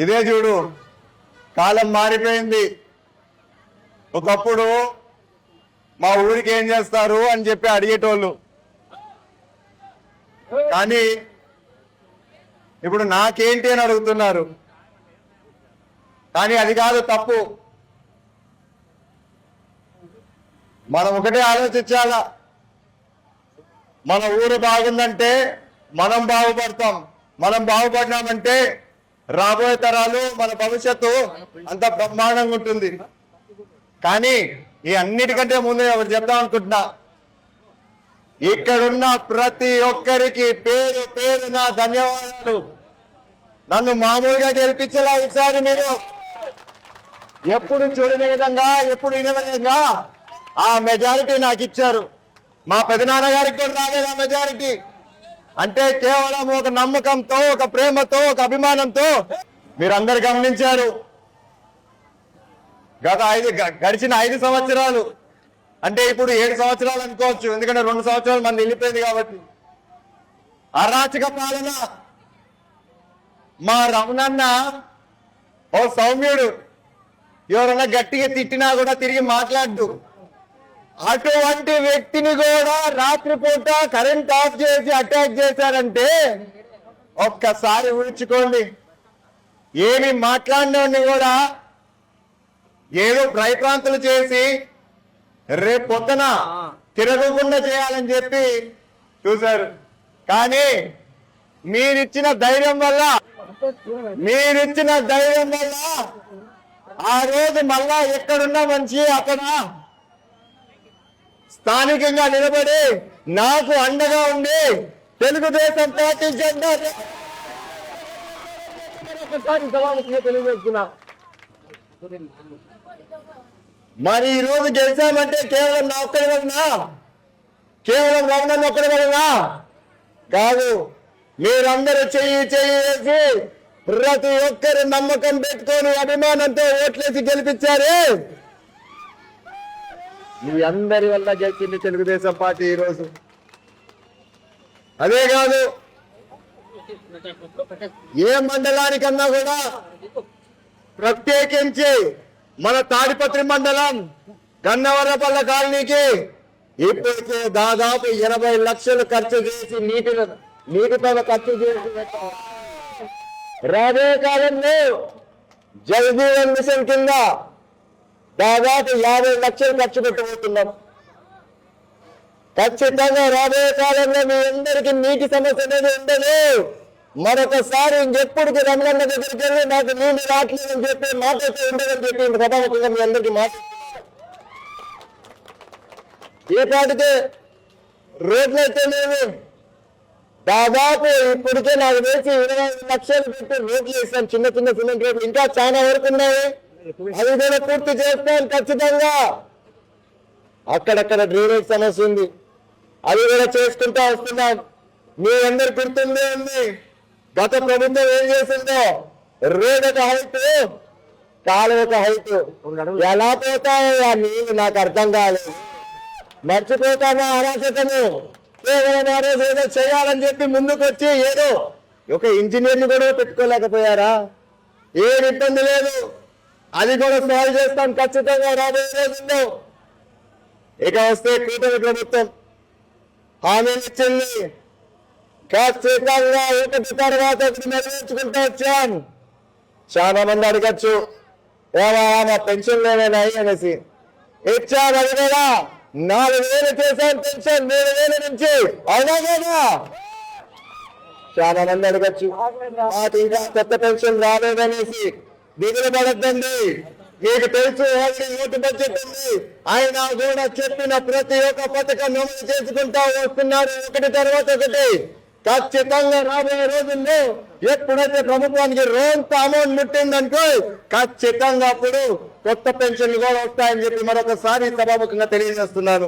ఇదే చూడు, కాలం మారిపోయింది. ఒకప్పుడు మా ఊరికి ఏం చేస్తారు అని చెప్పి అడిగేటోళ్ళు, కానీ ఇప్పుడు నాకేంటి అని అడుగుతున్నారు. కానీ అది కాదు తప్పు. మనం ఒకటే ఆలోచించాలా, మన ఊరు బాగుందంటే మనం బాగుపడతాం. మనం బాగుపడినామంటే రాబోయే తరాలు, మన భవిష్యత్తు అంత బ్రహ్మాండంగా ఉంటుంది. కానీ ఈ అన్నిటికంటే ముందు ఎవరు చెప్దాం అనుకుంటున్నా, ఇక్కడున్న ప్రతి ఒక్కరికి పేరు పేరున ధన్యవాదాలు. నన్ను మామూలుగా గెలిపించేలా ఈసారి మీరు ఎప్పుడు చూడని విధంగా, ఎప్పుడు వినే విధంగా ఆ మెజారిటీ నాకు ఇచ్చారు. మా పెదనాన్న గారికి కూడా రాలేదు ఆ మెజారిటీ. అంటే కేవలం ఒక నమ్మకంతో, ఒక ప్రేమతో, ఒక అభిమానంతో మీరందరు గమనించారు. గడిచిన 5 సంవత్సరాలు అంటే ఇప్పుడు 7 సంవత్సరాలు అనుకోవచ్చు, ఎందుకంటే 2 సంవత్సరాలు మంది వెళ్ళిపోయింది కాబట్టి. అరాచక పాలన. మా రమణన్న ఓ సౌమ్యుడు, ఎవరన్నా గట్టిగా తిట్టినా కూడా తిరిగి మాట్లాడు. అటువంటి వ్యక్తిని కూడా రాత్రిపూట కరెంట్ ఆఫ్ చేసి అటాక్ చేశారంటే ఒక్కసారి ఊహించుకోండి. ఏమి మాట్లాడినోడిని కూడా ఏదో భయప్రాంతులు చేసి రేపు పొద్దున తిరగకుండా చేయాలని చెప్పి చూశారు. కానీ మీరిచ్చిన ధైర్యం వల్ల ఆ రోజు మళ్ళా ఎక్కడున్న మనిషి అక్కడ స్థానికంగా నిలబడి నాకు అండగా ఉండి తెలుగుదేశం పార్టీ జెండా తెలియజేస్తున్నా. మరి ఈ రోజు గెలిచామంటే కేవలం నా ఒక్కడి వలన, కేవలం రమణన్ ఒక్కడి వలన కాదు. మీరందరూ చెయ్యి వేసి ప్రతి ఒక్కరు నమ్మకం పెట్టుకొని అభిమానంతో ఓట్లేసి గెలిపించారు. మీ అందరి వల్ల గెలిచింది తెలుగుదేశం పార్టీ ఈరోజు. అదే కాదు, ఏ మండలానికన్నా కూడా ప్రత్యేకించి మన తాడిపత్రి మండలం గన్నవరపల్ల కాలనీకి ఇప్పటికే దాదాపు 80 లక్షలు ఖర్చు చేసి నీటితో ఖర్చు చేసి రాబోయే కాలంలో జల్ జీవన్ మిషన్ కింద దాదాపు 50 లక్షలు ఖర్చు పెట్టబోతున్నాం. ఖచ్చితంగా రాబోయే కాలంలో మీ అందరికీ నీటి సమస్య అనేది ఉండదు. మరొకసారి ఇంకెప్పటికీ రమణన్న దగ్గరికి వెళ్ళి నాకు నీళ్ళు రావట్లేదని చెప్పి మాట్లాడుతూ ఉండదని చెప్పి సభాముఖంగా మీ అందరికీ ఏ పాటికే రోడ్లు అయితే లేవు. దాదాపు ఇప్పటికే నాకు వేసి 25 లక్షలు పెట్టి రోడ్లు వేసాను, చిన్న సిమెంట్ రోడ్లు. ఇంకా చాలా వరకు ఉన్నాయి, అవి కూడా పూర్తి చేస్తాను ఖచ్చితంగా. అక్కడక్కడ డ్రైనేజ్ సమస్య ఉంది, అవి కూడా చేసుకుంటూ వస్తున్నాం. మీ అందరు గుర్తుందే ఉంది, గత ప్రభుత్వం ఏం చేసిందో, రోడ్ ఒక హైట్, కాలు ఒక హైట్. ఎలా పోతాయో ఆ నీళ్ళు నాకు అర్థం కాలేదు. మర్చిపోతామా అరాచకము? కేవలం ఏదో చేయాలని చెప్పి ముందుకు వచ్చి ఏదో ఒక ఇంజనీర్ని కూడా పెట్టుకోలేకపోయారా? ఏమి ఇబ్బంది లేదు, అది కూడా సాల్వ్ చేస్తాం ఖచ్చితంగా రాబోయే రోజుల్లో. ఇక వస్తే కూటమి ప్రభుత్వం హామీలు ఇచ్చింది, ఖచ్చితంగా ఒకటి తర్వాత ఒకటి నెరవేర్చుకుంటూ వచ్చాం. చాలా మంది అడగచ్చు, మా పెన్షన్ లేనాయి అనేసి. ఇచ్చాను, అది కూడా 4,000 చేశాను పెన్షన్ 3,000 నుంచి. అవునా కదా? చాలా మంది అడగచ్చు, మాకు ఇంకా కొత్త పెన్షన్ రాలేదనేసి. దిగులు పడద్దండి, మీకు తెలుసు ఓటు బడ్జెట్ ఉంది. ఆయన కూడా చెప్పిన ప్రతి ఒక్క పథకం అమలు చేసుకుంటా వస్తున్నారు, ఒకటి తర్వాత ఒకటి. ఖచ్చితంగా రాబోయే రోజుల్లో ఎప్పుడైతే ప్రభుత్వానికి రోంత అమౌంట్ ముట్టిందనుకో ఖచ్చితంగా అప్పుడు కొత్త పెన్షన్లు కూడా వస్తాయని చెప్పి మరొకసారి సభాముఖంగా తెలియజేస్తున్నాను.